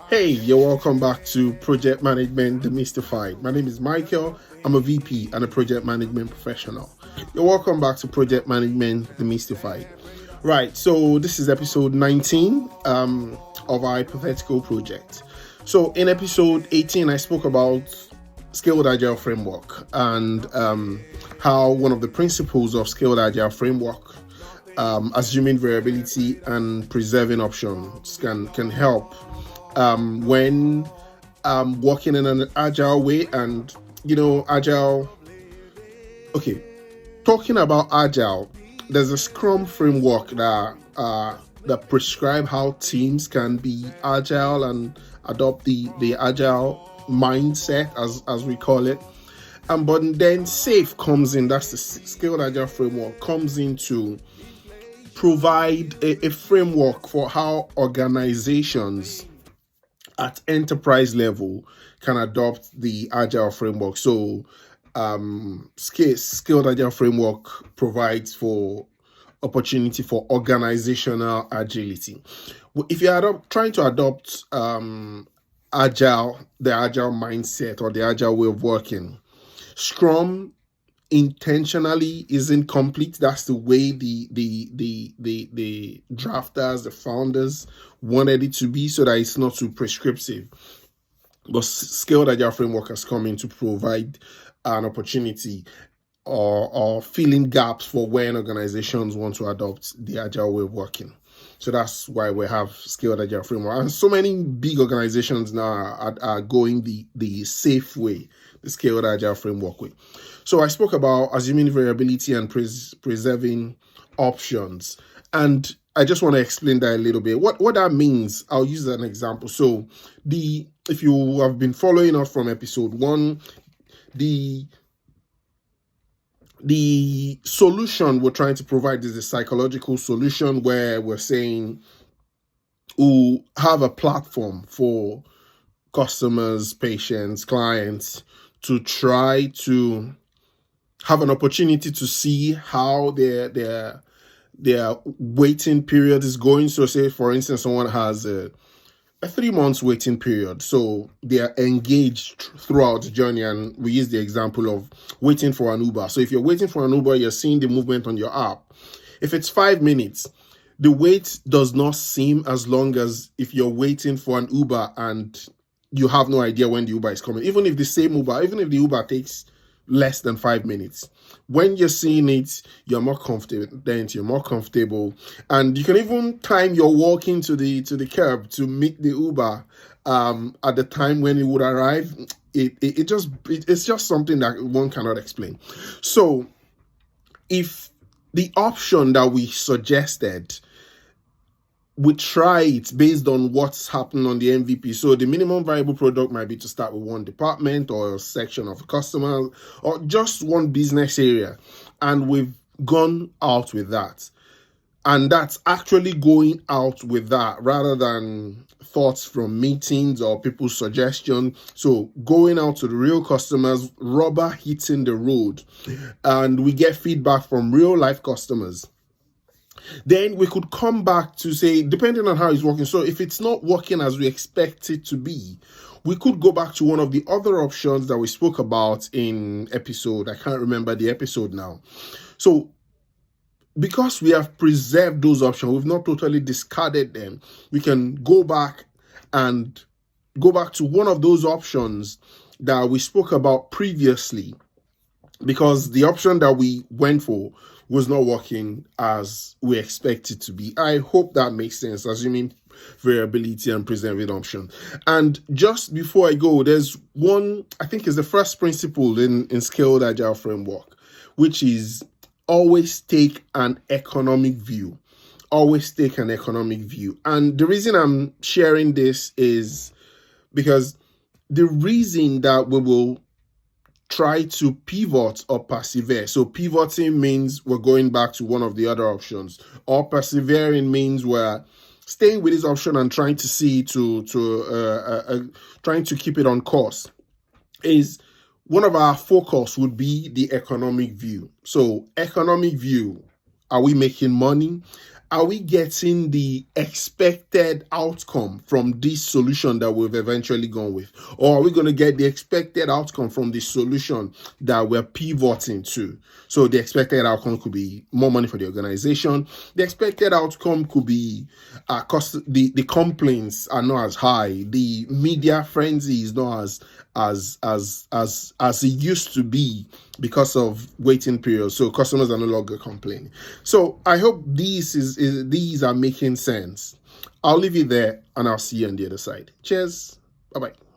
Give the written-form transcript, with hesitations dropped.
Hey, you're welcome back to Project Management Demystified. My name is Michael. I'm a VP and a project management professional. You're welcome back to Project Management Demystified. Right, so this is episode 19 of our hypothetical project. So in episode 18, I spoke about Scaled Agile Framework and how one of the principles of Scaled Agile Framework, assuming variability and preserving options, can help when working in an agile way. And agile, okay, talking about agile, there's a Scrum framework that prescribe how teams can be agile and adopt the agile mindset, as we call it. But then SAFe comes in. That's the Scaled Agile framework, comes in to provide a framework for how organizations at enterprise level can adopt the agile framework. So Scaled Agile framework provides for opportunity for organizational agility. If you're trying to adopt the agile mindset or the agile way of working, Scrum intentionally isn't complete. That's the way the drafters, the founders wanted it to be, so that it's not too prescriptive. But Scaled Agile framework has come in to provide an opportunity or filling gaps for when organizations want to adopt the agile way of working. So that's why we have Scaled Agile framework. And so many big organizations now are going the safe way, the Scaled Agile framework way. So I spoke about assuming variability and preserving options. And I just want to explain that a little bit. What that means, I'll use an example. So if you have been following us from episode 1, the solution we're trying to provide is a psychological solution where we're saying we'll have a platform for customers, patients, clients to try to have an opportunity to see how their waiting period is going. So say, for instance, someone has a 3 months waiting period. So they are engaged throughout the journey. And we use the example of waiting for an Uber. So if you're waiting for an Uber, you're seeing the movement on your app. If it's 5 minutes, the wait does not seem as long as if you're waiting for an Uber and you have no idea when the Uber is coming. Even if the Uber takes less than 5 minutes, when you're seeing it, you're more confident, you're more comfortable, and you can even time your walking to the curb to meet the Uber at the time when it would arrive. It's just something that one cannot explain. So if the option that we suggested, we try it based on what's happening on the MVP. So the minimum viable product might be to start with one department or a section of a customer or just one business area. And we've gone out with that. And that's actually going out with that rather than thoughts from meetings or people's suggestion. So going out to the real customers, rubber hitting the road. And we get feedback from real life customers. Then we could come back to say, depending on how it's working. So if it's not working as we expect it to be, we could go back to one of the other options that we spoke about in episode. I can't remember the episode now. So because we have preserved those options, we've not totally discarded them. We can go back to one of those options that we spoke about previously, because the option that we went for was not working as we expected to be. I hope that makes sense, assuming variability and preserving option. And just before I go, there's one, I think is the first principle in Scaled Agile framework, which is always take an economic view. Always take an economic view. And the reason I'm sharing this is because the reason that we will try to pivot or persevere. So pivoting means we're going back to one of the other options, or persevering means we're staying with this option and trying to see trying to keep it on course. Is one of our focus would be the economic view. So economic view, are we making money? are we getting the expected outcome from this solution that we've eventually gone with? Or are we going to get the expected outcome from the solution that we're pivoting to? So the expected outcome could be more money for the organization. The expected outcome could be the complaints are not as high. The media frenzy is not as it used to be because of waiting periods. So customers are no longer complaining. So I hope these are making sense. I'll leave you there and I'll see you on the other side. Cheers. Bye-bye.